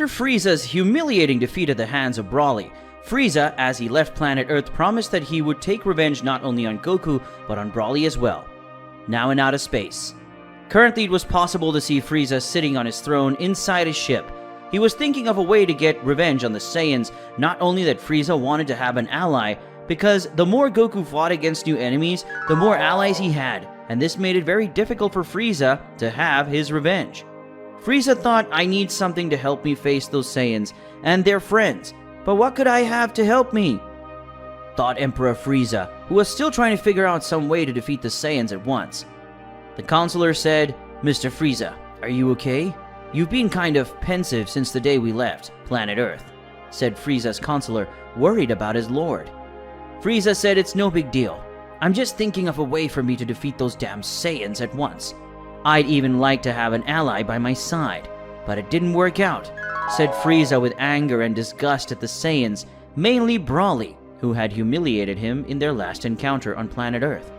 After Frieza's humiliating defeat at the hands of Broly, Frieza, as he left planet Earth, promised that he would take revenge not only on Goku, but on Broly as well. Now in outer space. Currently, it was possible to see Frieza sitting on his throne inside his ship. He was thinking of a way to get revenge on the Saiyans, not only that Frieza wanted to have an ally, because the more Goku fought against new enemies, the more allies he had, and this made it very difficult for Frieza to have his revenge. Frieza thought, I need something to help me face those Saiyans and their friends, but what could I have to help me? Thought Emperor Frieza, who was still trying to figure out some way to defeat the Saiyans at once. The counselor said, Mr. Frieza, are you okay? You've been kind of pensive since the day we left planet Earth, said Frieza's counselor, worried about his lord. Frieza said, it's no big deal. I'm just thinking of a way for me to defeat those damn Saiyans at once. I'd even like to have an ally by my side, but it didn't work out, said Frieza with anger and disgust at the Saiyans, mainly Broly, who had humiliated him in their last encounter on planet Earth.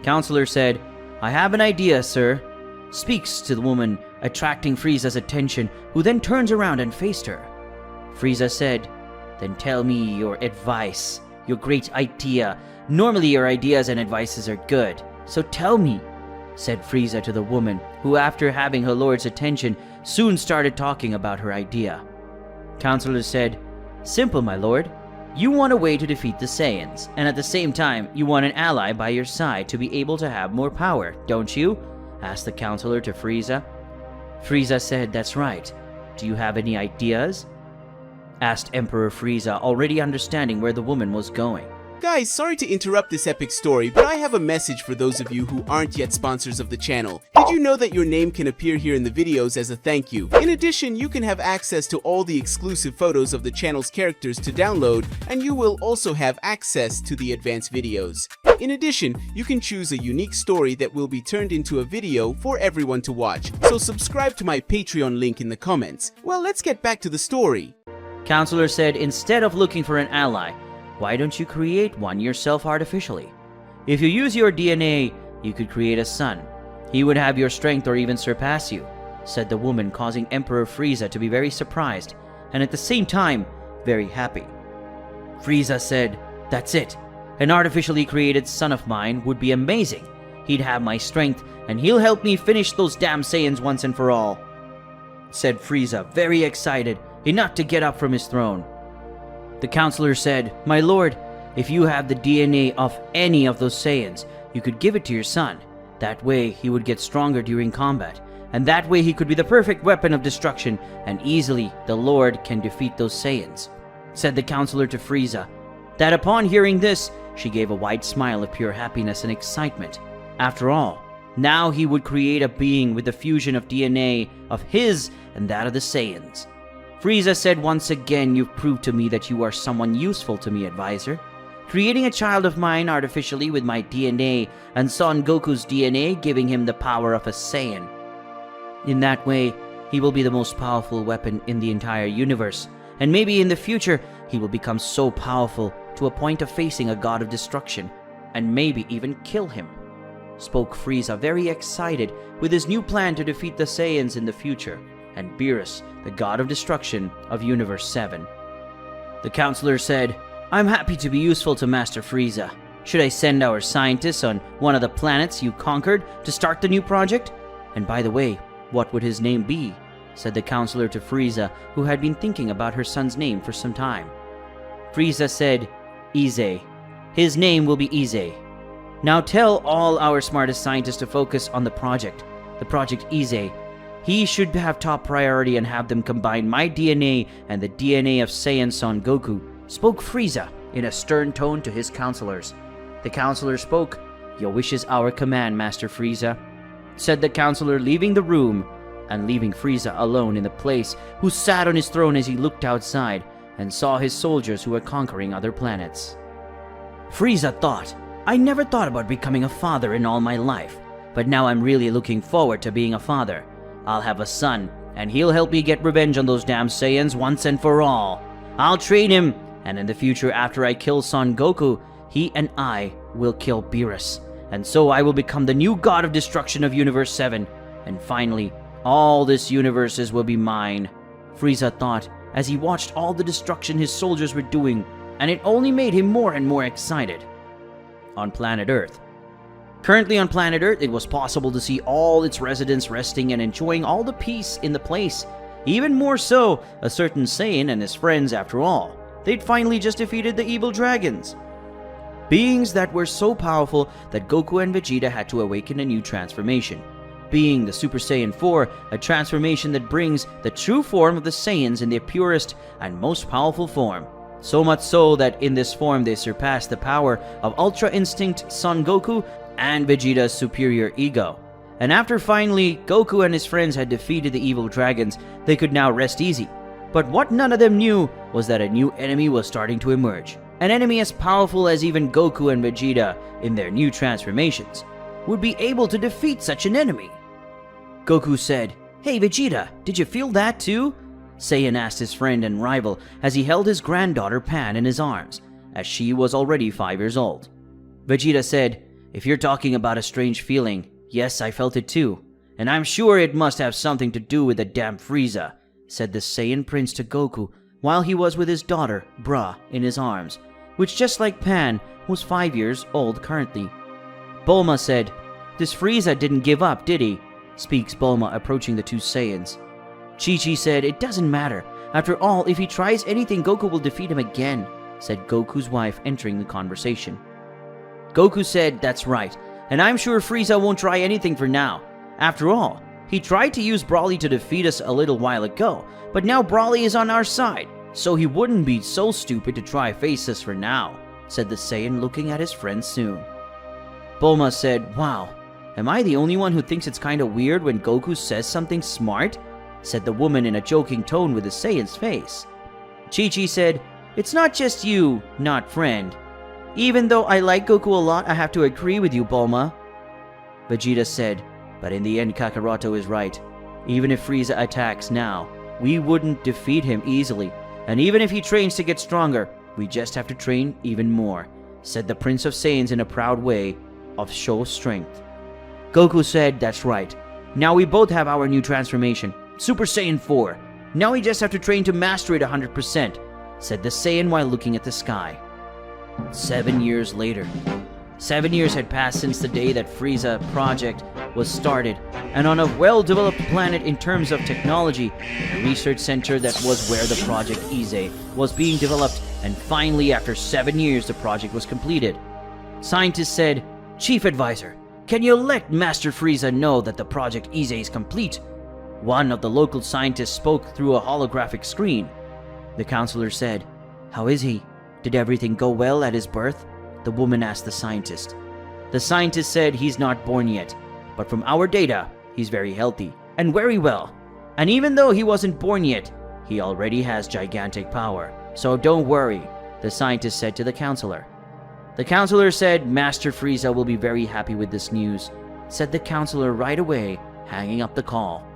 Counselor said, I have an idea, sir. Speaks to the woman, attracting Frieza's attention, who then turns around and faced her. Frieza said, then tell me your advice, your great idea. Normally your ideas and advices are good, so tell me, said Frieza to the woman, who after having her lord's attention, soon started talking about her idea. Counselor said, simple, my lord. You want a way to defeat the Saiyans, and at the same time, you want an ally by your side to be able to have more power, don't you? Asked the counselor to Frieza. Frieza said, that's right. Do you have any ideas? Asked Emperor Frieza, already understanding where the woman was going. Guys, sorry to interrupt this epic story, but I have a message for those of you who aren't yet sponsors of the channel. Did you know that your name can appear here in the videos as a thank you? In addition, you can have access to all the exclusive photos of the channel's characters to download, and you will also have access to the advanced videos. In addition, you can choose a unique story that will be turned into a video for everyone to watch, so subscribe to my Patreon link in the comments. Well, let's get back to the story. Counselor said, instead of looking for an ally, why don't you create one yourself artificially? If you use your DNA, you could create a son. He would have your strength or even surpass you, said the woman, causing Emperor Frieza to be very surprised and at the same time very happy. Frieza said, that's it. An artificially created son of mine would be amazing. He'd have my strength and he'll help me finish those damn Saiyans once and for all, said Frieza, very excited, enough to get up from his throne. The counselor said, my lord, if you have the DNA of any of those Saiyans, you could give it to your son. That way he would get stronger during combat, and that way he could be the perfect weapon of destruction, and easily the lord can defeat those Saiyans, said the counselor to Frieza. That upon hearing this, she gave a wide smile of pure happiness and excitement. After all, now he would create a being with the fusion of DNA of his and that of the Saiyans. Frieza said, once again, you've proved to me that you are someone useful to me, advisor. Creating a child of mine artificially with my DNA and Son Goku's DNA, giving him the power of a Saiyan. In that way, he will be the most powerful weapon in the entire universe, and maybe in the future, he will become so powerful to a point of facing a god of destruction, and maybe even kill him. Spoke Frieza, very excited with his new plan to defeat the Saiyans in the future, and Beerus, the god of destruction of Universe 7. The counselor said, I'm happy to be useful to Master Frieza. Should I send our scientists on one of the planets you conquered to start the new project? And by the way, what would his name be? Said the counselor to Frieza, who had been thinking about her son's name for some time. Frieza said, Ize. His name will be Ize. Now tell all our smartest scientists to focus on the Project Ize. He should have top priority and have them combine my DNA and the DNA of Saiyan Son Goku, spoke Frieza in a stern tone to his counselors. The counselor spoke, Your wish is our command, Master Frieza, said the counselor, leaving the room and leaving Frieza alone in the place, who sat on his throne as he looked outside and saw his soldiers who were conquering other planets. Frieza thought, I never thought about becoming a father in all my life, but now I'm really looking forward to being a father. I'll have a son, and he'll help me get revenge on those damn Saiyans once and for all. I'll train him, and in the future after I kill Son Goku, he and I will kill Beerus, and so I will become the new god of destruction of Universe 7, and finally, all this universes will be mine, Frieza thought as he watched all the destruction his soldiers were doing, and it only made him more and more excited. On planet Earth. Currently on planet Earth, it was possible to see all its residents resting and enjoying all the peace in the place. Even more so, a certain Saiyan and his friends after all. They'd finally just defeated the evil dragons. Beings that were so powerful that Goku and Vegeta had to awaken a new transformation. Being the Super Saiyan 4, a transformation that brings the true form of the Saiyans in their purest and most powerful form. So much so that in this form they surpassed the power of Ultra Instinct Son Goku and Vegeta's superior ego. And after finally Goku and his friends had defeated the evil dragons, they could now rest easy. But what none of them knew was that a new enemy was starting to emerge. An enemy as powerful as even Goku and Vegeta, in their new transformations, would be able to defeat such an enemy. Goku said, "Hey Vegeta, did you feel that too?" Saiyan asked his friend and rival as he held his granddaughter Pan in his arms, as she was already 5 years old. Vegeta said, "If you're talking about a strange feeling, yes, I felt it too. And I'm sure it must have something to do with the damn Frieza," said the Saiyan prince to Goku while he was with his daughter, Bra, in his arms, which just like Pan, was 5 years old currently. Bulma said, "This Frieza didn't give up, did he?" speaks Bulma approaching the two Saiyans. Chi-Chi said, "It doesn't matter. After all, if he tries anything, Goku will defeat him again," said Goku's wife entering the conversation. Goku said, "That's right, and I'm sure Frieza won't try anything for now. After all, he tried to use Broly to defeat us a little while ago, but now Broly is on our side, so he wouldn't be so stupid to try face us for now," said the Saiyan looking at his friend soon. Bulma said, "Wow, am I the only one who thinks it's kinda weird when Goku says something smart?" said the woman in a joking tone with the Saiyan's face. Chi-Chi said, "It's not just you, not friend. Even though I like Goku a lot, I have to agree with you, Bulma." Vegeta said, "But in the end, Kakaroto is right. Even if Frieza attacks now, we wouldn't defeat him easily. And even if he trains to get stronger, we just have to train even more," said the Prince of Saiyans in a proud way of show strength. Goku said, "That's right. Now we both have our new transformation, Super Saiyan 4. Now we just have to train to master it 100%, said the Saiyan while looking at the sky. 7 years later. 7 years had passed since the day that Frieza project was started, and on a well-developed planet in terms of technology, a research center that was where the Project Ize was being developed, and finally after 7 years the project was completed. Scientists said, "Chief Advisor, can you let Master Frieza know that the Project Ize is complete?" One of the local scientists spoke through a holographic screen. The counselor said, "How is he? Did everything go well at his birth?" The woman asked the scientist. The scientist said he's not born yet, but from our data, he's very healthy and very well. And even though he wasn't born yet, he already has gigantic power. So don't worry, the scientist said to the counselor. The counselor said Master Frieza will be very happy with this news, said the counselor right away, hanging up the call.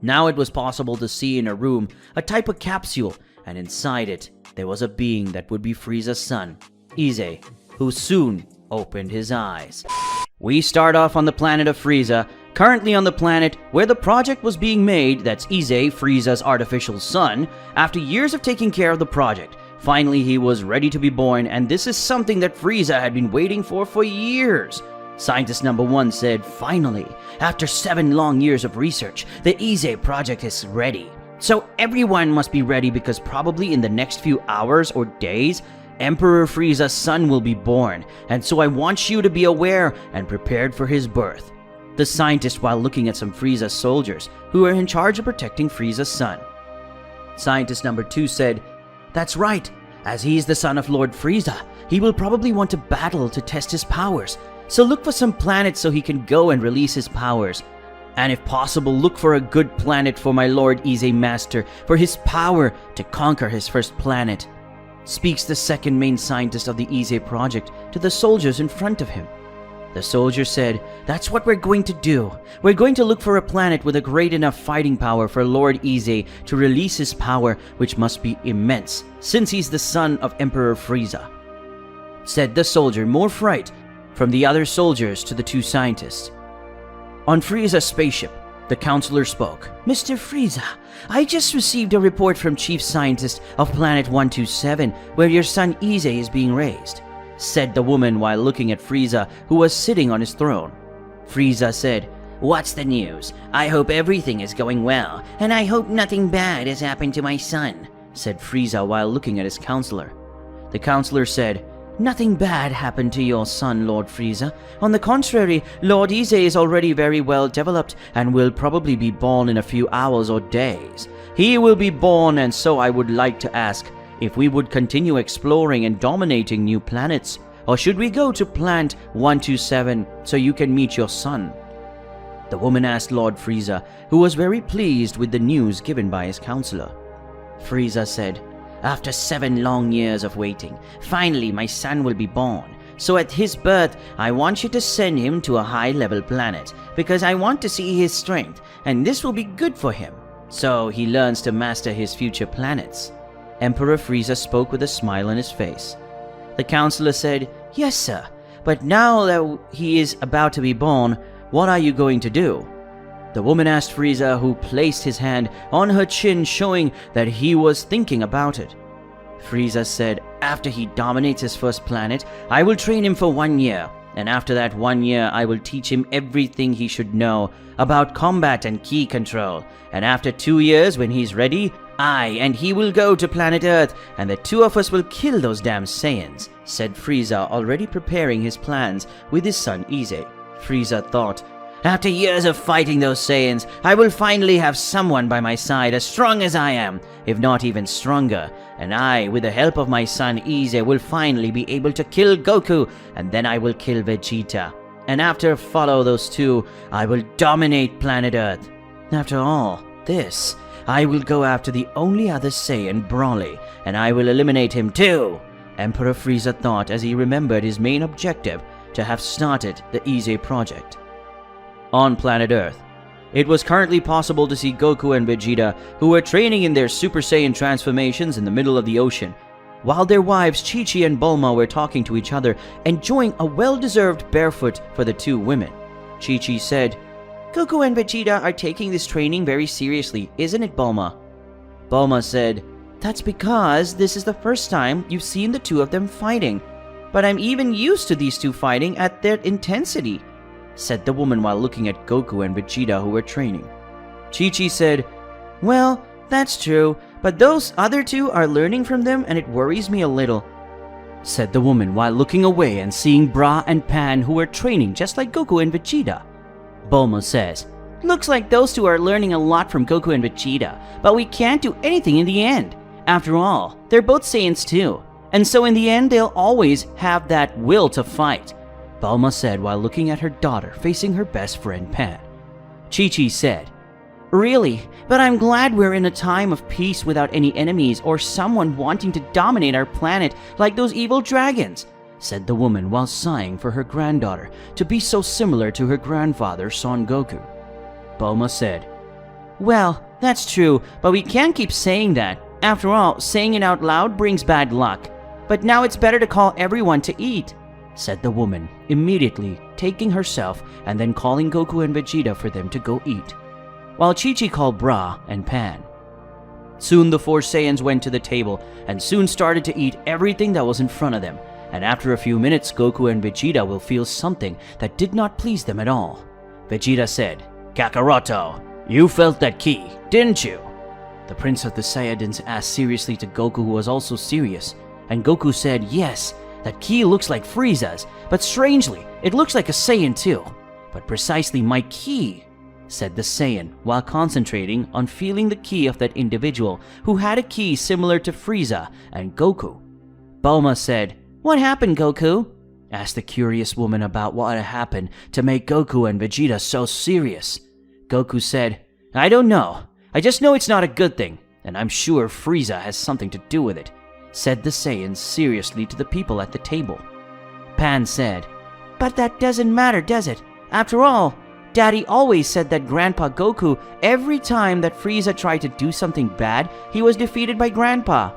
Now it was possible to see in a room a type of capsule, and inside it, there was a being that would be Frieza's son, Ize, who soon opened his eyes. We start off on the planet of Frieza, currently on the planet where the project was being made. That's Ize, Frieza's artificial son. After years of taking care of the project, finally he was ready to be born, and this is something that Frieza had been waiting for years. Scientist number 1 said, "Finally, after 7 long years of research, the Ize project is ready. So everyone must be ready because probably in the next few hours or days, Emperor Frieza's son will be born, and so I want you to be aware and prepared for his birth." The scientist while looking at some Frieza soldiers who were in charge of protecting Frieza's son. Scientist number 2 said, "That's right. As he is the son of Lord Frieza, he will probably want to battle to test his powers. So look for some planets so he can go and release his powers. And if possible, look for a good planet for my Lord Ize Master for his power to conquer his first planet," speaks the second main scientist of the Ize project to the soldiers in front of him. The soldier said, "That's what we're going to do. We're going to look for a planet with a great enough fighting power for Lord Ize to release his power, which must be immense, since he's the son of Emperor Frieza," said the soldier, more fright from the other soldiers to the two scientists. On Frieza's spaceship, The counselor spoke. Mr. Frieza, I just received a report from Chief Scientist of Planet 127 where your son Ize is being raised, said the woman while looking at Frieza, who was sitting on his throne. Frieza said, What's the news? I hope everything is going well, and I hope nothing bad has happened to my son, said Frieza while looking at his counselor. The counselor said, Nothing bad happened to your son, Lord Frieza. On the contrary, Lord Ize is already very well developed and will probably be born in a few hours or days. He will be born, and so I would like to ask if we would continue exploring and dominating new planets, or should we go to Planet 127 so you can meet your son? The woman asked Lord Frieza, who was very pleased with the news given by his counselor. Frieza said, After 7 long years of waiting, finally my son will be born. So at his birth, I want you to send him to a high-level planet, because I want to see his strength, and this will be good for him, so he learns to master his future planets. Emperor Frieza spoke with a smile on his face. The counselor said, Yes, sir, but now that he is about to be born, what are you going to do? The woman asked Frieza, who placed his hand on her chin, showing that he was thinking about it. Frieza said, After he dominates his first planet, I will train him for 1 year, and after that 1 year I will teach him everything he should know about combat and ki control, and after 2 years, when he's ready, I and he will go to planet Earth, and the two of us will kill those damn Saiyans, said Frieza, already preparing his plans with his son Ize. Frieza thought, After years of fighting those Saiyans, I will finally have someone by my side as strong as I am, if not even stronger, and I, with the help of my son Ize, will finally be able to kill Goku, and then I will kill Vegeta. And after follow those two, I will dominate planet Earth. After all this, I will go after the only other Saiyan, Broly, and I will eliminate him too, Emperor Frieza thought as he remembered his main objective to have started the Ize project. On planet Earth, it was currently possible to see Goku and Vegeta, who were training in their Super Saiyan transformations in the middle of the ocean, while their wives Chi-Chi and Bulma were talking to each other, enjoying a well-deserved barefoot for the two women. Chi-Chi said, Goku and Vegeta are taking this training very seriously, isn't it, Bulma? Bulma said, That's because this is the first time you've seen the two of them fighting, but I'm even used to these two fighting at their intensity, said the woman while looking at Goku and Vegeta, who were training. Chi-Chi said, Well, that's true, but those other two are learning from them and it worries me a little, said the woman while looking away and seeing Bra and Pan, who were training just like Goku and Vegeta. Bulma says, Looks like those two are learning a lot from Goku and Vegeta, but we can't do anything in the end. After all, they're both Saiyans too, and so in the end they'll always have that will to fight, Bulma said while looking at her daughter facing her best friend Pan. Chi-Chi said, Really, but I'm glad we're in a time of peace without any enemies or someone wanting to dominate our planet like those evil dragons, said the woman while sighing for her granddaughter to be so similar to her grandfather Son Goku. Bulma said, Well, that's true, but we can't keep saying that. After all, saying it out loud brings bad luck. But now it's better to call everyone to eat, said the woman, immediately taking herself and then calling Goku and Vegeta for them to go eat, while Chi-Chi called Bra and Pan. Soon the four Saiyans went to the table and soon started to eat everything that was in front of them, and after a few minutes Goku and Vegeta will feel something that did not please them at all. Vegeta said, Kakaroto, you felt that ki, didn't you? The Prince of the Saiyans asked seriously to Goku, who was also serious, and Goku said, Yes, that ki looks like Frieza's, but strangely, it looks like a Saiyan too. But precisely my ki, said the Saiyan, while concentrating on feeling the ki of that individual who had a ki similar to Frieza and Goku. Bulma said, What happened, Goku? Asked the curious woman about what had happened to make Goku and Vegeta so serious. Goku said, I don't know. I just know it's not a good thing, and I'm sure Frieza has something to do with it, said the Saiyans seriously to the people at the table. Pan said, But that doesn't matter, does it? After all, Daddy always said that Grandpa Goku, every time that Frieza tried to do something bad, he was defeated by Grandpa.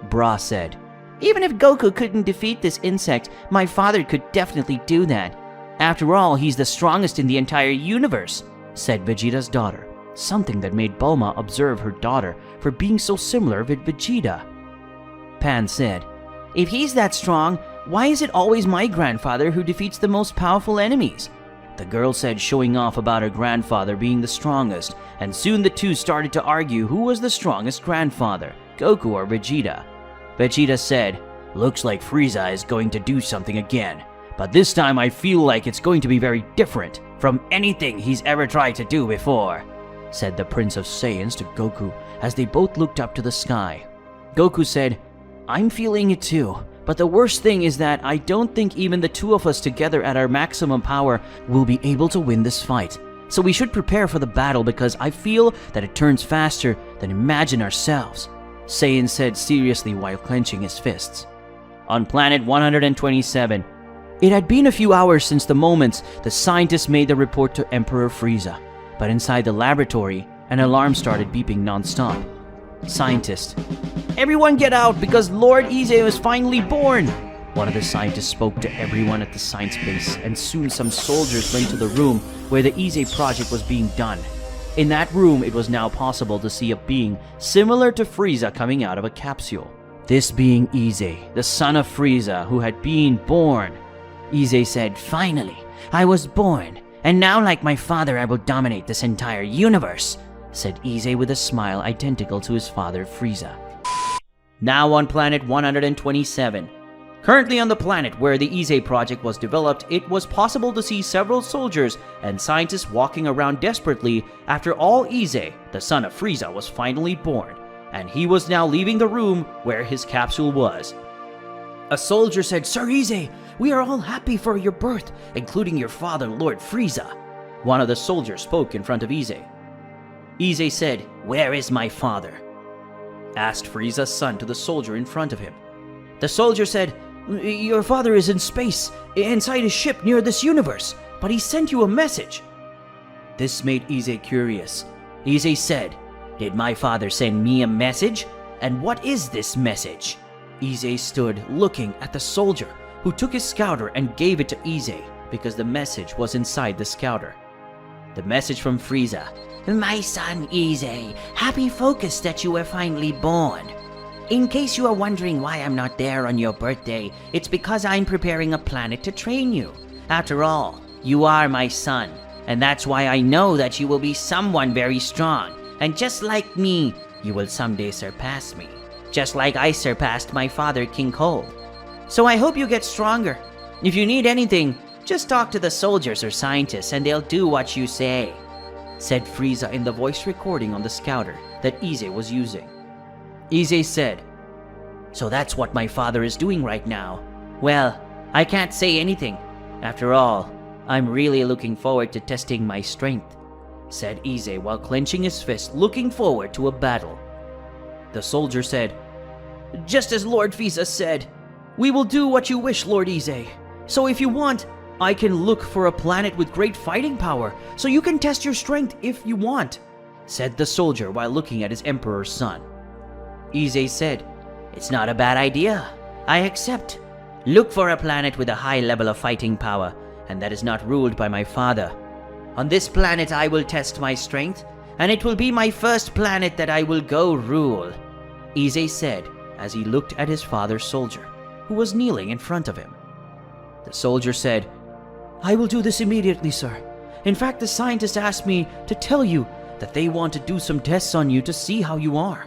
Bra said, Even if Goku couldn't defeat this insect, my father could definitely do that. After all, he's the strongest in the entire universe, said Vegeta's daughter, something that made Bulma observe her daughter for being so similar with Vegeta. Pan said, "If he's that strong, why is it always my grandfather who defeats the most powerful enemies?" The girl said, showing off about her grandfather being the strongest, and soon the two started to argue who was the strongest grandfather, Goku or Vegeta. Vegeta said, "Looks like Frieza is going to do something again, but this time I feel like it's going to be very different from anything he's ever tried to do before," said the Prince of Saiyans to Goku as they both looked up to the sky. Goku said, "I'm feeling it too. But the worst thing is that I don't think even the two of us together at our maximum power will be able to win this fight. So we should prepare for the battle because I feel that it turns faster than imagine ourselves," Saiyan said seriously while clenching his fists. On planet 127, it had been a few hours since the moments the scientists made the report to Emperor Frieza. But inside the laboratory, an alarm started beeping non-stop. Scientist, "Everyone get out because Lord Ize was finally born!" One of the scientists spoke to everyone at the science base, and soon some soldiers went to the room where the Ize project was being done. In that room, it was now possible to see a being similar to Frieza coming out of a capsule. This being Ize, the son of Frieza, who had been born. Ize said, "Finally, I was born, and now like my father I will dominate this entire universe," said Ize with a smile identical to his father Frieza. Now on planet 127. Currently on the planet where the Ize project was developed, it was possible to see several soldiers and scientists walking around desperately after all Ize, the son of Frieza, was finally born, and he was now leaving the room where his capsule was. A soldier said, "Sir Ize, we are all happy for your birth, including your father, Lord Frieza." One of the soldiers spoke in front of Ize. Ize said, "Where is my father?" asked Frieza's son to the soldier in front of him. The soldier said, "Your father is in space, inside a ship near this universe, but he sent you a message." This made Ize curious. Ize said, "Did my father send me a message? And what is this message?" Ize stood looking at the soldier, who took his scouter and gave it to Ize because the message was inside the scouter. The message from Frieza. "My son Ize, happy focus that you were finally born. In case you are wondering why I'm not there on your birthday, it's because I'm preparing a planet to train you. After all, you are my son, and that's why I know that you will be someone very strong, and just like me, you will someday surpass me, just like I surpassed my father King Cold. So I hope you get stronger. If you need anything, just talk to the soldiers or scientists and they'll do what you say," said Frieza in the voice recording on the scouter that Ize was using. Ize said, "So that's what my father is doing right now. Well, I can't say anything. After all, I'm really looking forward to testing my strength," said Ize while clenching his fist, looking forward to a battle. The soldier said, "Just as Lord Frieza said, we will do what you wish, Lord Ize. So if you want, I can look for a planet with great fighting power, so you can test your strength if you want," said the soldier while looking at his emperor's son. Ize said, "It's not a bad idea. I accept. Look for a planet with a high level of fighting power, and that is not ruled by my father. On this planet I will test my strength, and it will be my first planet that I will go rule," Ize said as he looked at his father's soldier, who was kneeling in front of him. The soldier said, "I will do this immediately, sir. In fact, the scientists asked me to tell you that they want to do some tests on you to see how you are,"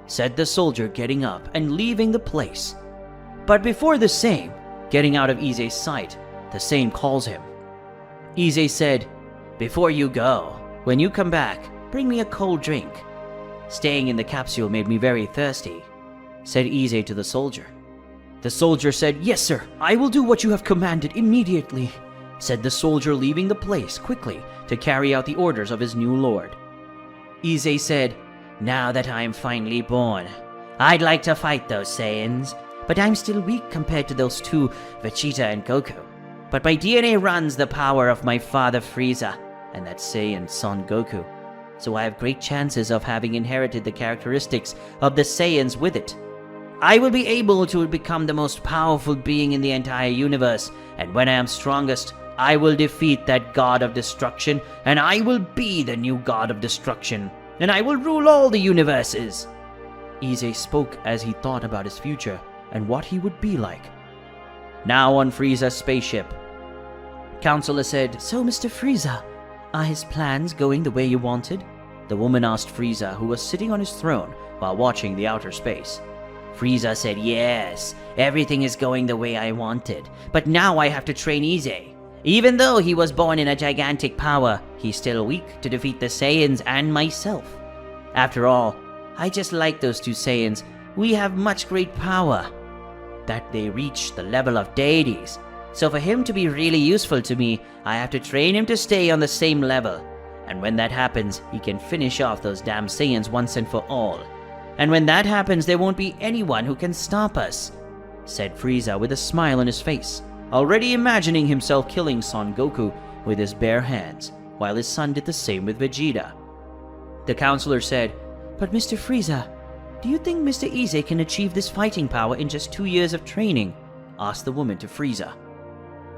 said the soldier, getting up and leaving the place. But before the same, getting out of Ize's sight, the same calls him. Ize said, "Before you go, when you come back, bring me a cold drink. Staying in the capsule made me very thirsty," said Ize to the soldier. The soldier said, "Yes, sir, I will do what you have commanded immediately," said the soldier, leaving the place quickly to carry out the orders of his new lord. Ize said, "Now that I am finally born, I'd like to fight those Saiyans, but I'm still weak compared to those two, Vegeta and Goku. But my DNA runs the power of my father Frieza and that Saiyan son Goku, so I have great chances of having inherited the characteristics of the Saiyans with it. I will be able to become the most powerful being in the entire universe, and when I am strongest, I will defeat that god of destruction, and I will be the new god of destruction, and I will rule all the universes. Ise spoke as he thought about his future and what he would be like. Now on Frieza's spaceship, Counselor said, "So, Mr. Frieza, are his plans going the way you wanted?" The woman asked Frieza, who was sitting on his throne while watching the outer space. Frieza said, "Yes, everything is going the way I wanted, but now I have to train Ise. Even though he was born in a gigantic power, he's still weak to defeat the Saiyans and myself. After all, I just like those two Saiyans. We have much great power, that they reach the level of deities. So for him to be really useful to me, I have to train him to stay on the same level. And when that happens, he can finish off those damn Saiyans once and for all. And when that happens, there won't be anyone who can stop us," said Frieza with a smile on his face, already imagining himself killing Son Goku with his bare hands, while his son did the same with Vegeta. The counselor said, "But Mr. Frieza, do you think Mr. Ise can achieve this fighting power in just 2 years of training?" asked the woman to Frieza.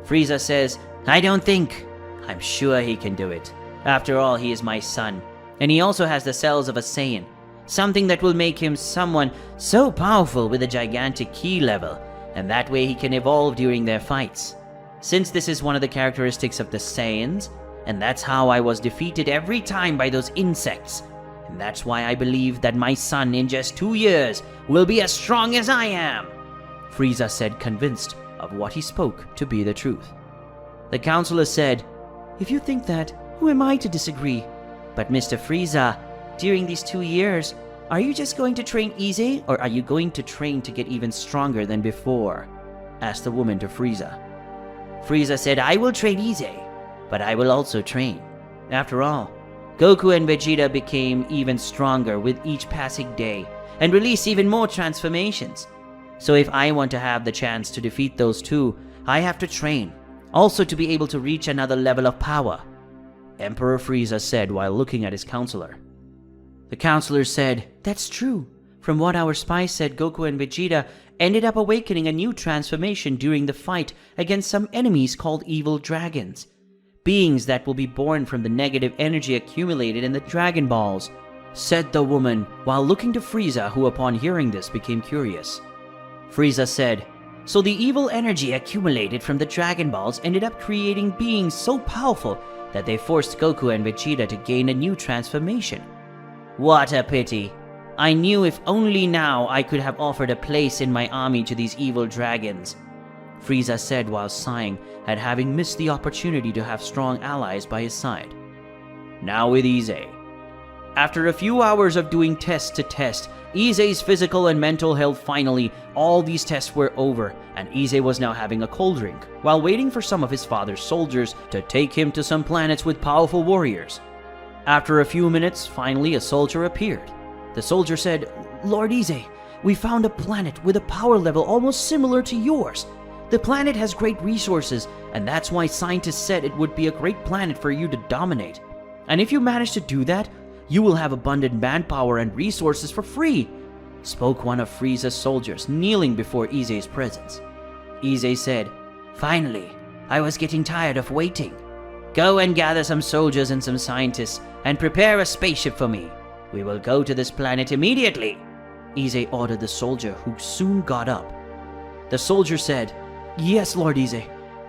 Frieza says, "I don't think. I'm sure he can do it. After all, he is my son, and he also has the cells of a Saiyan, something that will make him someone so powerful with a gigantic ki level, and that way he can evolve during their fights. Since this is one of the characteristics of the Saiyans, and that's how I was defeated every time by those insects, and that's why I believe that my son in just 2 years will be as strong as I am," Frieza said, convinced of what he spoke to be the truth. The counselor said, "If you think that, who am I to disagree? But Mr. Frieza, during these 2 years, are you just going to train Ise, or are you going to train to get even stronger than before?" asked the woman to Frieza. Frieza said, "I will train Ise, but I will also train. After all, Goku and Vegeta became even stronger with each passing day and released even more transformations. So if I want to have the chance to defeat those two, I have to train, also to be able to reach another level of power," Emperor Frieza said while looking at his counselor. The counselor said, "That's true. From what our spies said, Goku and Vegeta ended up awakening a new transformation during the fight against some enemies called evil dragons. Beings that will be born from the negative energy accumulated in the Dragon Balls," said the woman while looking to Frieza, who upon hearing this became curious. Frieza said, "So the evil energy accumulated from the Dragon Balls ended up creating beings so powerful that they forced Goku and Vegeta to gain a new transformation. What a pity. I knew if only now I could have offered a place in my army to these evil dragons," Frieza said while sighing at having missed the opportunity to have strong allies by his side. Now with Ise. After a few hours of doing test to test, Ise's physical and mental health finally, all these tests were over, and Ise was now having a cold drink, while waiting for some of his father's soldiers to take him to some planets with powerful warriors. After a few minutes, finally a soldier appeared. The soldier said, "Lord Ise, we found a planet with a power level almost similar to yours. The planet has great resources, and that's why scientists said it would be a great planet for you to dominate. And if you manage to do that, you will have abundant manpower and resources for free," spoke one of Frieza's soldiers, kneeling before Ise's presence. Ise said, "Finally, I was getting tired of waiting. Go and gather some soldiers and some scientists, and prepare a spaceship for me. We will go to this planet immediately," Ise ordered the soldier, who soon got up. The soldier said, "Yes, Lord Ise.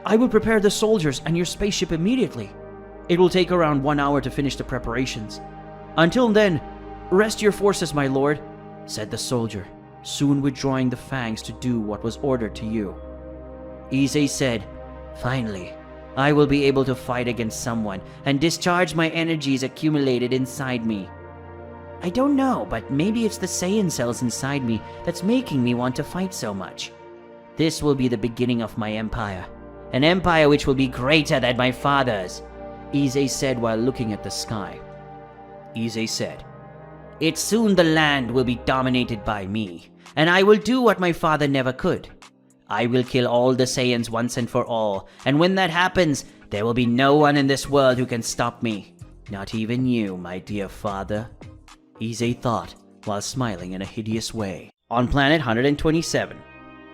I will prepare the soldiers and your spaceship immediately. It will take around 1 hour to finish the preparations. Until then, rest your forces, my lord," said the soldier, soon withdrawing the fangs to do what was ordered to you. Ise said, "Finally, I will be able to fight against someone and discharge my energies accumulated inside me. I don't know, but maybe it's the Saiyan cells inside me that's making me want to fight so much. This will be the beginning of my empire, an empire which will be greater than my father's," Ise said while looking at the sky. Ise said, "It's soon the land will be dominated by me, and I will do what my father never could. I will kill all the Saiyans once and for all, and when that happens, there will be no one in this world who can stop me. Not even you, my dear father," Ise thought while smiling in a hideous way. On planet 127,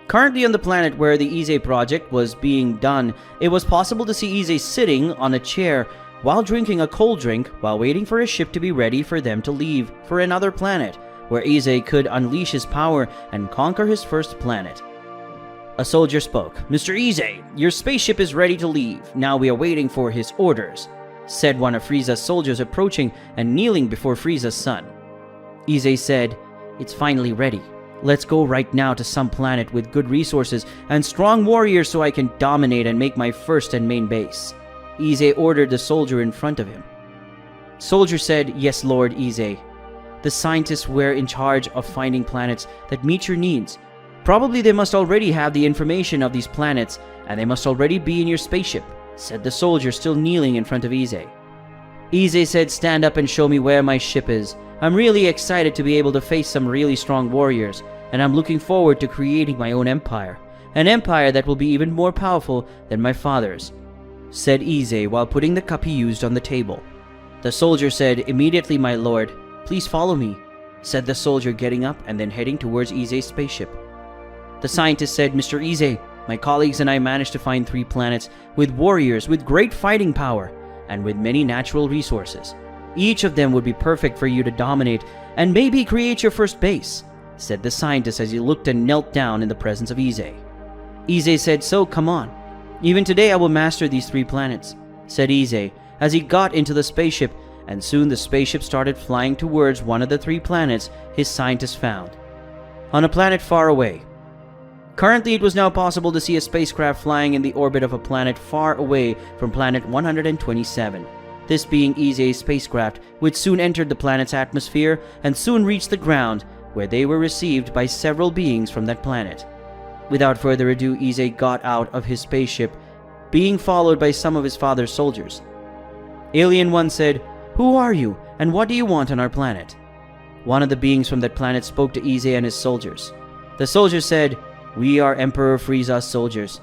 Currently on the planet where the Ize project was being done, it was possible to see Ize sitting on a chair while drinking a cold drink while waiting for his ship to be ready for them to leave for another planet, where Ize could unleash his power and conquer his first planet. A soldier spoke. "Mr. Ize, your spaceship is ready to leave. Now we are waiting for his orders," said one of Frieza's soldiers, approaching and kneeling before Frieza's son. Ize said, "It's finally ready. Let's go right now to some planet with good resources and strong warriors so I can dominate and make my first and main base." Ize ordered the soldier in front of him. Soldier said, "Yes, Lord Ize. The scientists were in charge of finding planets that meet your needs. Probably they must already have the information of these planets, and they must already be in your spaceship," said the soldier, still kneeling in front of Ize. Ize said, "Stand up and show me where my ship is. I'm really excited to be able to face some really strong warriors, and I'm looking forward to creating my own empire. An empire that will be even more powerful than my father's," said Ize while putting the cup he used on the table. The soldier said, "Immediately, my lord. Please follow me," said the soldier, getting up and then heading towards Ize's spaceship. The scientist said, "Mr. Ize, my colleagues and I managed to find 3 planets with warriors with great fighting power and with many natural resources. Each of them would be perfect for you to dominate and maybe create your first base," said the scientist as he looked and knelt down in the presence of Ize. Ize said, "So, come on. Even today I will master these 3 planets," said Ize as he got into the spaceship, and soon the spaceship started flying towards one of the 3 planets his scientists found. On a planet far away. Currently, it was now possible to see a spacecraft flying in the orbit of a planet far away from planet 127. This being Ize's spacecraft, which soon entered the planet's atmosphere and soon reached the ground, where they were received by several beings from that planet. Without further ado, Ize got out of his spaceship, being followed by some of his father's soldiers. Alien 1 said, "Who are you, and what do you want on our planet?" One of the beings from that planet spoke to Ize and his soldiers. The soldiers said, "We are Emperor Frieza's soldiers,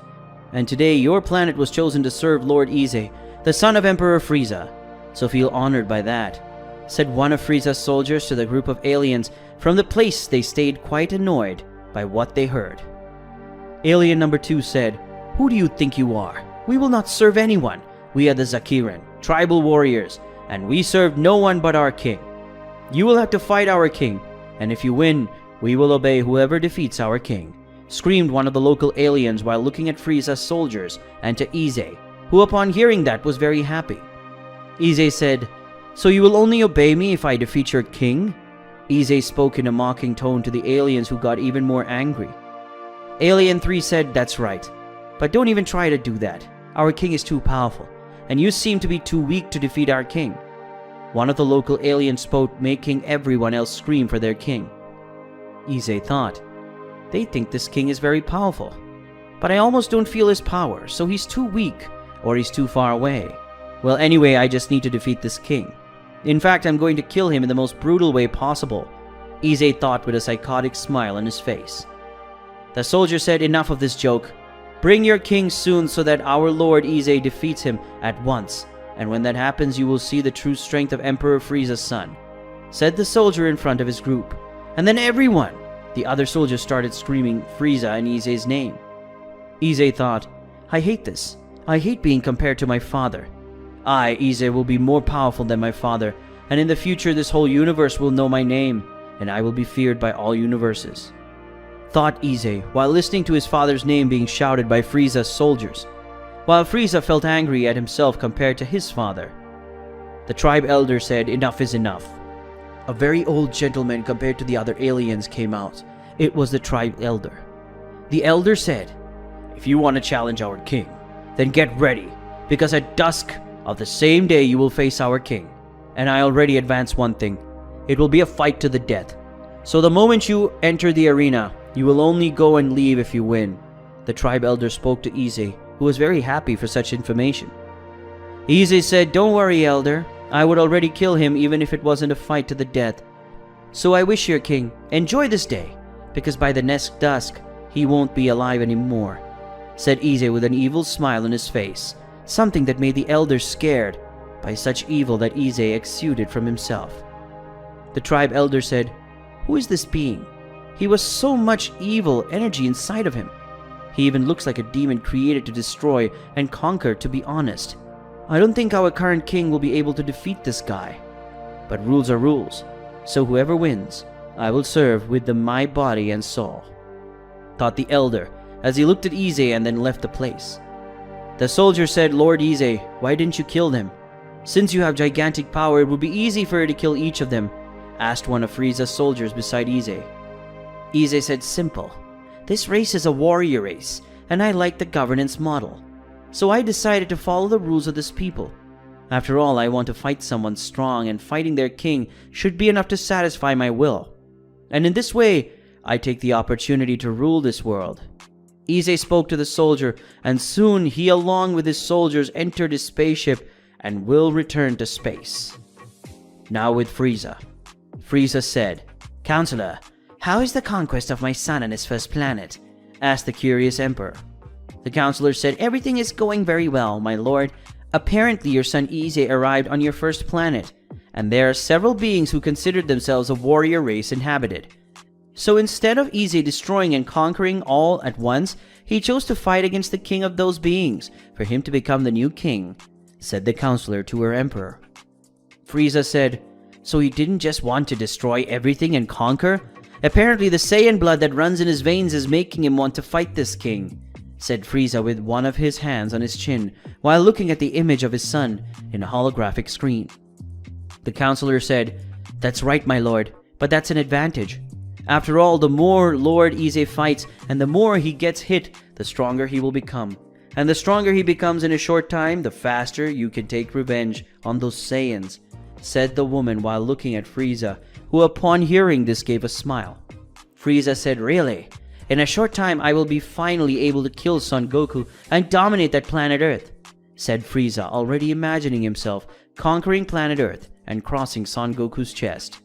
and today your planet was chosen to serve Lord Ize, the son of Emperor Frieza, so feel honored by that," said one of Frieza's soldiers to the group of aliens. From the place they stayed quite annoyed by what they heard. Alien number 2 said, "Who do you think you are? We will not serve anyone. We are the Zakiran, tribal warriors, and we serve no one but our king. You will have to fight our king, and if you win, we will obey whoever defeats our king," screamed one of the local aliens while looking at Frieza's soldiers and to Ize, who upon hearing that was very happy. Ize said, "So you will only obey me if I defeat your king?" Ize spoke in a mocking tone to the aliens, who got even more angry. Alien 3 said, "That's right, but don't even try to do that. Our king is too powerful, and you seem to be too weak to defeat our king." One of the local aliens spoke, making everyone else scream for their king. Ize thought, "They think this king is very powerful, but I almost don't feel his power, so he's too weak, or he's too far away. Well, anyway, I just need to defeat this king. In fact, I'm going to kill him in the most brutal way possible," Ize thought with a psychotic smile on his face. The soldier said, "Enough of this joke. Bring your king soon so that our Lord Ize defeats him at once, and when that happens you will see the true strength of Emperor Frieza's son," said the soldier in front of his group. And then everyone, the other soldiers, started screaming Frieza in Ize's name. Ize thought, "I hate this. I hate being compared to my father. I, Ize, will be more powerful than my father, and in the future this whole universe will know my name, and I will be feared by all universes," thought Ize while listening to his father's name being shouted by Frieza's soldiers, while Frieza felt angry at himself compared to his father. The tribe elder said, "Enough is enough." A very old gentleman compared to the other aliens came out. It was the tribe elder. The elder said, "If you want to challenge our king, then get ready, because at dusk of the same day you will face our king. And I already advance one thing. It will be a fight to the death. So the moment you enter the arena, you will only go and leave if you win." The tribe elder spoke to Ize, who was very happy for such information. Ize said, "Don't worry, elder. I would already kill him even if it wasn't a fight to the death. So I wish your king enjoy this day, because by the next dusk, he won't be alive anymore," said Ize with an evil smile on his face, something that made the elders scared by such evil that Ize exuded from himself. The tribe elder said, "Who is this being? He was so much evil energy inside of him. He even looks like a demon created to destroy and conquer, to be honest. I don't think our current king will be able to defeat this guy. But rules are rules, so whoever wins, I will serve with my body and soul," thought the elder as he looked at Ise and then left the place. The soldier said, "Lord Ise, why didn't you kill them? Since you have gigantic power, it would be easy for you to kill each of them," asked one of Frieza's soldiers beside Ise. Ise said, "Simple. This race is a warrior race, and I like the governance model. So I decided to follow the rules of this people. After all, I want to fight someone strong, and fighting their king should be enough to satisfy my will. And in this way, I take the opportunity to rule this world." Ise spoke to the soldier, and soon he along with his soldiers entered his spaceship and will return to space. Now with Frieza. Frieza said, "Counselor, how is the conquest of my son and his first planet?" asked the curious emperor. The counselor said, "Everything is going very well, my lord. Apparently your son Ise arrived on your first planet, and there are several beings who considered themselves a warrior race inhabited. So instead of Ise destroying and conquering all at once, he chose to fight against the king of those beings for him to become the new king," said the counselor to her emperor. Frieza said, "So he didn't just want to destroy everything and conquer? Apparently the Saiyan blood that runs in his veins is making him want to fight this king," said Frieza with one of his hands on his chin while looking at the image of his son in a holographic screen. The counselor said, "That's right, my lord, but that's an advantage. After all, the more Lord Ise fights and the more he gets hit, the stronger he will become. And the stronger he becomes in a short time, the faster you can take revenge on those Saiyans," said the woman while looking at Frieza, who upon hearing this gave a smile. Frieza said, "Really? In a short time I will be finally able to kill Son Goku and dominate that planet Earth," said Frieza, already imagining himself conquering planet Earth and crossing Son Goku's chest.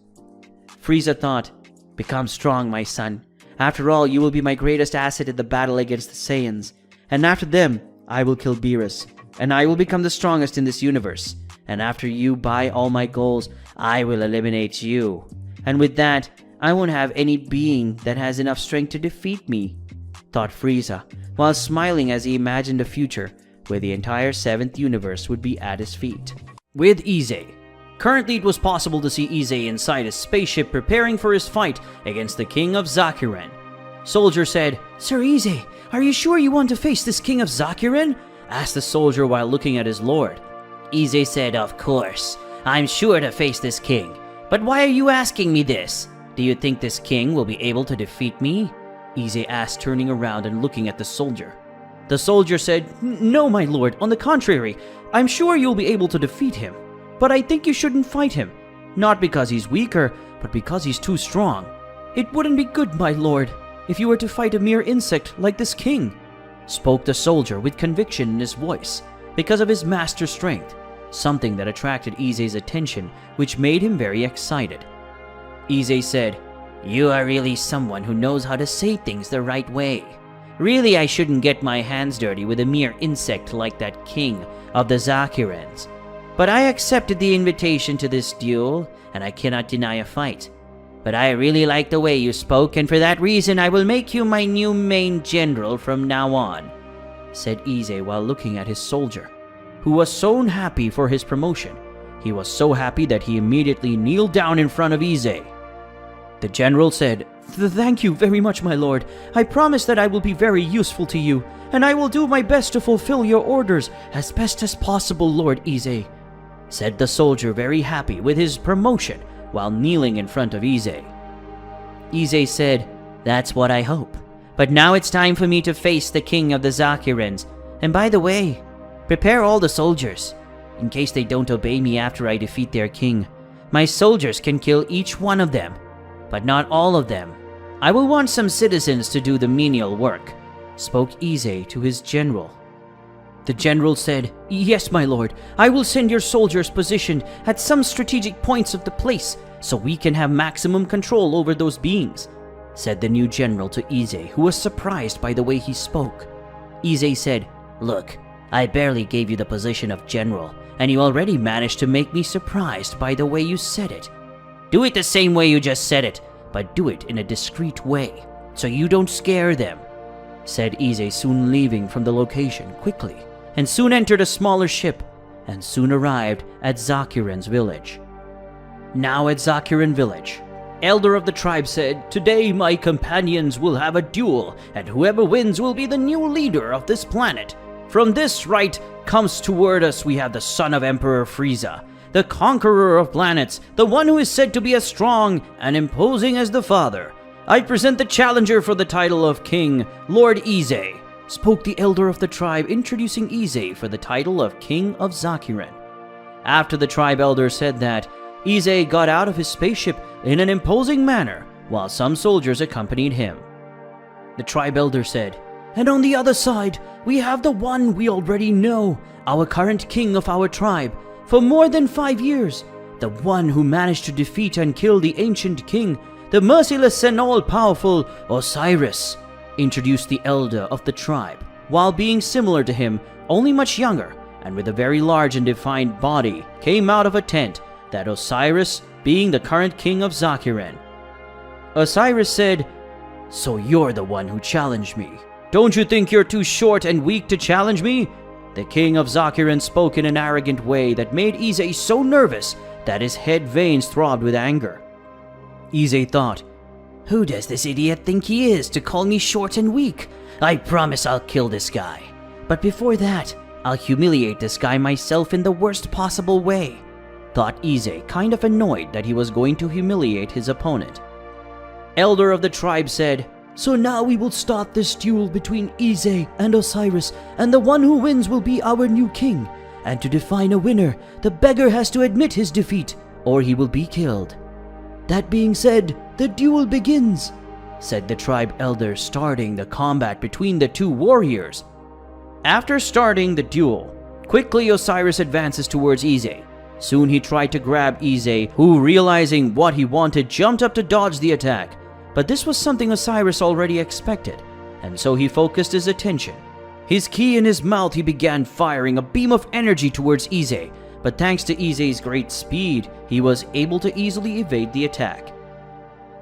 Frieza thought, "Become strong, my son. After all, you will be my greatest asset in the battle against the Saiyans. And after them, I will kill Beerus, and I will become the strongest in this universe. And after you buy all my goals, I will eliminate you. And with that, I won't have any being that has enough strength to defeat me," thought Frieza, while smiling as he imagined a future where the entire 7th universe would be at his feet. With Ise. Currently, it was possible to see Ise inside his spaceship preparing for his fight against the King of Zakuren. Soldier said, "Sir Ise, are you sure you want to face this King of Zakuren?" asked the soldier while looking at his lord. Ise said, "Of course. I'm sure to face this king. But why are you asking me this? Do you think this king will be able to defeat me?" Ise asked, turning around and looking at the soldier. The soldier said, "No, my lord. On the contrary, I'm sure you'll be able to defeat him. But I think you shouldn't fight him. Not because he's weaker, but because he's too strong. It wouldn't be good, my lord, if you were to fight a mere insect like this king," spoke the soldier with conviction in his voice because of his master strength, something that attracted Ise's attention, which made him very excited. Ise said, "You are really someone who knows how to say things the right way. Really, I shouldn't get my hands dirty with a mere insect like that king of the Zakurens. But I accepted the invitation to this duel, and I cannot deny a fight. But I really like the way you spoke, and for that reason I will make you my new main general from now on," said Ise while looking at his soldier, who was so happy for his promotion. He was so happy that he immediately kneeled down in front of Ise. The general said, "Thank you very much, my lord. I promise that I will be very useful to you, and I will do my best to fulfill your orders as best as possible, Lord Ise," said the soldier, very happy with his promotion while kneeling in front of Ise. Ise said, "That's what I hope. But now it's time for me to face the king of the Zakurens. And by the way, prepare all the soldiers, in case they don't obey me after I defeat their king. My soldiers can kill each one of them, but not all of them. I will want some citizens to do the menial work," spoke Ise to his general. The general said, "Yes, my lord. I will send your soldiers positioned at some strategic points of the place so we can have maximum control over those beings," said the new general to Ise, who was surprised by the way he spoke. Ise said, "Look, I barely gave you the position of general, and you already managed to make me surprised by the way you said it. Do it the same way you just said it, but do it in a discreet way, so you don't scare them," said Ise, soon leaving from the location quickly, and soon entered a smaller ship, and soon arrived at Zakuran's village. Now at Zakuran village, Elder of the tribe said, "Today my companions will have a duel, and whoever wins will be the new leader of this planet. From this right comes toward us we have the son of Emperor Frieza, the conqueror of planets, the one who is said to be as strong and imposing as the father. I present the challenger for the title of King, Lord Ise," spoke the elder of the tribe, introducing Ise for the title of King of Zakuran. After the tribe elder said that, Ise got out of his spaceship in an imposing manner, while some soldiers accompanied him. The tribe elder said, "And on the other side, we have the one we already know, our current king of our tribe, for more than 5 years, the one who managed to defeat and kill the ancient king, the merciless and all-powerful Osiris," introduced the elder of the tribe, while being similar to him, only much younger, and with a very large and defined body, came out of a tent, that Osiris being the current king of Zakuran. Osiris said, "So you're the one who challenged me. Don't you think you're too short and weak to challenge me?" The king of Zakuran spoke in an arrogant way that made Ise so nervous that his head veins throbbed with anger. Ise thought, "Who does this idiot think he is to call me short and weak? I promise I'll kill this guy. But before that, I'll humiliate this guy myself in the worst possible way," thought Ise, kind of annoyed that he was going to humiliate his opponent. Elder of the tribe said, "So now we will start this duel between Ise and Osiris, and the one who wins will be our new king. And to define a winner, the beggar has to admit his defeat, or he will be killed. That being said, the duel begins," said the tribe elder, starting the combat between the two warriors. After starting the duel, quickly Osiris advances towards Ise. Soon he tried to grab Ise, who, realizing what he wanted, jumped up to dodge the attack. But this was something Osiris already expected, and so he focused his attention. His ki in his mouth, he began firing a beam of energy towards Ise, but thanks to Ise's great speed, he was able to easily evade the attack.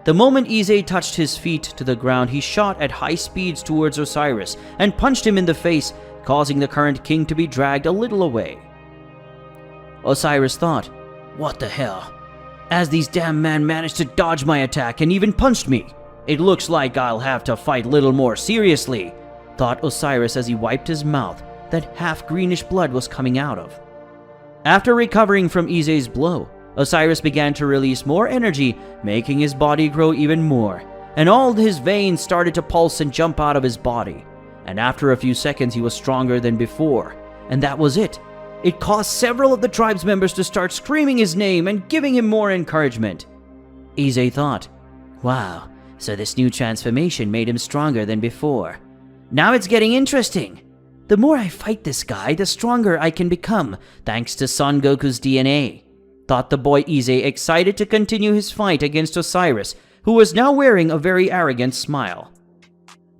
The moment Ise touched his feet to the ground, he shot at high speeds towards Osiris and punched him in the face, causing the current king to be dragged a little away. Osiris thought, "What the hell? As these damn men managed to dodge my attack and even punched me. It looks like I'll have to fight a little more seriously," thought Osiris as he wiped his mouth that half-greenish blood was coming out of. After recovering from Ise's blow, Osiris began to release more energy, making his body grow even more, and all his veins started to pulse and jump out of his body. And after a few seconds, he was stronger than before, and that was it. It caused several of the tribe's members to start screaming his name and giving him more encouragement. Ise thought, "Wow, so this new transformation made him stronger than before. Now it's getting interesting. The more I fight this guy, the stronger I can become, thanks to Son Goku's DNA," thought the boy Ise, excited to continue his fight against Osiris, who was now wearing a very arrogant smile.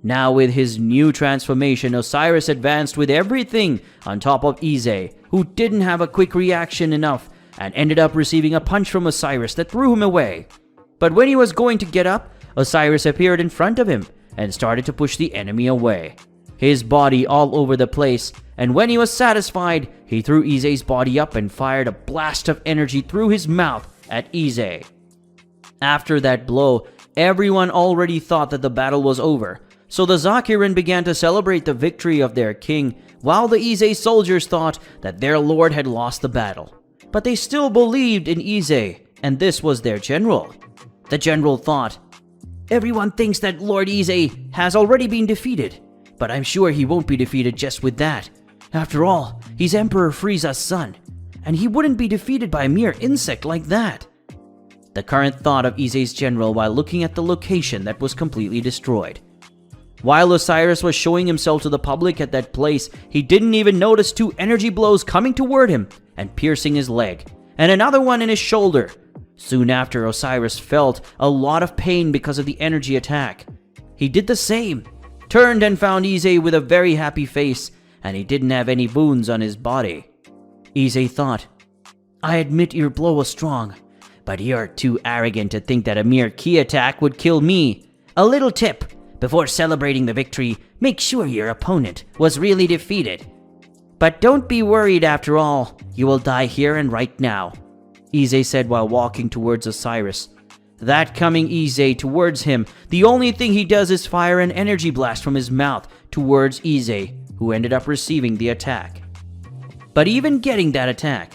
Now with his new transformation, Osiris advanced with everything on top of Ise, who didn't have a quick reaction enough and ended up receiving a punch from Osiris that threw him away. But when he was going to get up, Osiris appeared in front of him and started to push the enemy away, his body all over the place, and when he was satisfied, he threw Ise's body up and fired a blast of energy through his mouth at Ise. After that blow, everyone already thought that the battle was over, so the Zakuran began to celebrate the victory of their king, while the Ise soldiers thought that their lord had lost the battle. But they still believed in Ise, and this was their general. The general thought, "Everyone thinks that Lord Ise has already been defeated, but I'm sure he won't be defeated just with that. After all, he's Emperor Frieza's son, and he wouldn't be defeated by a mere insect like that." The current thought of Ise's general while looking at the location that was completely destroyed. While Osiris was showing himself to the public at that place, he didn't even notice 2 energy blows coming toward him and piercing his leg, and another one in his shoulder. Soon after, Osiris felt a lot of pain because of the energy attack. He did the same, turned and found Ise with a very happy face, and he didn't have any wounds on his body. Ise thought, "I admit your blow was strong, But you're too arrogant to think that a mere ki attack would kill me. A little tip: before celebrating the victory, make sure your opponent was really defeated. But don't be worried after all, you will die here and right now, Ise said while walking towards Osiris. That coming Ise towards him, the only thing he does is fire an energy blast from his mouth towards Ise, who ended up receiving the attack. But even getting that attack,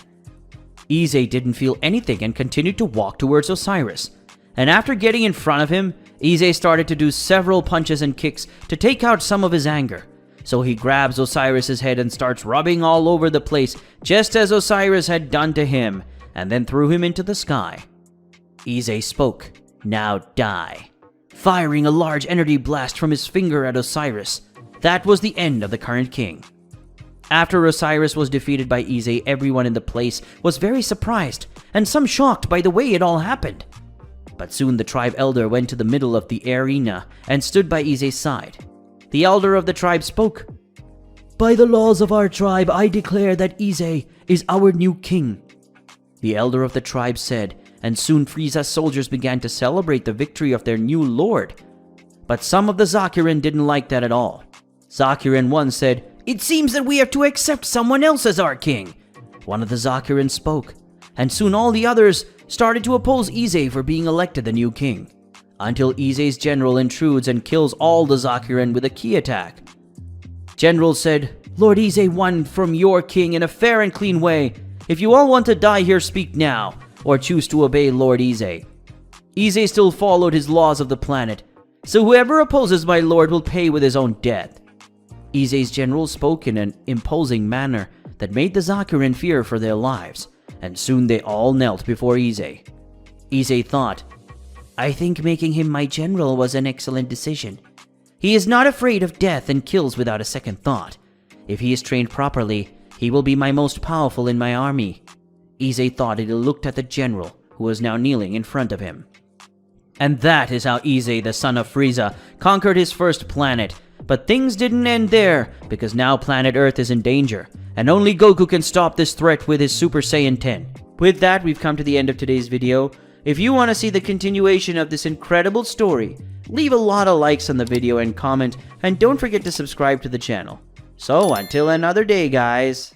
Ise didn't feel anything and continued to walk towards Osiris. And after getting in front of him, Ise started to do several punches and kicks to take out some of his anger. So he grabs Osiris's head and starts rubbing all over the place, just as Osiris had done to him, and then threw him into the sky. Ise spoke, "Now die," firing a large energy blast from his finger at Osiris. That was the end of the current king. After Osiris was defeated by Ise, everyone in the place was very surprised, and some shocked by the way it all happened. But soon the tribe elder went to the middle of the arena and stood by Ise's side. The elder of the tribe spoke. "By the laws of our tribe, I declare that Ise is our new king," the elder of the tribe said, and soon Frieza's soldiers began to celebrate the victory of their new lord. But some of the Zakuran didn't like that at all. Zakuran 1 said, "It seems that we have to accept someone else as our king." One of the Zakuran spoke, and soon all the others started to oppose Ise for being elected the new king, until Ise's general intrudes and kills all the Zakuran with a ki attack. General said, "Lord Ise won from your king in a fair and clean way. If you all want to die here, speak now, or choose to obey Lord Ise." Ise still followed his laws of the planet, so whoever opposes my lord will pay with his own death. Ise's general spoke in an imposing manner that made the Zakuran fear for their lives, and soon they all knelt before Ise. Ise thought, "I think making him my general was an excellent decision. He is not afraid of death and kills without a second thought. If he is trained properly, he will be my most powerful in my army." Ise thought it and looked at the general, who was now kneeling in front of him. And that is how Ise, the son of Frieza, conquered his first planet. But things didn't end there, because now planet Earth is in danger, and only Goku can stop this threat with his Super Saiyan 10. With that, we've come to the end of today's video. If you want to see the continuation of this incredible story, leave a lot of likes on the video and comment, and don't forget to subscribe to the channel. So, until another day, guys.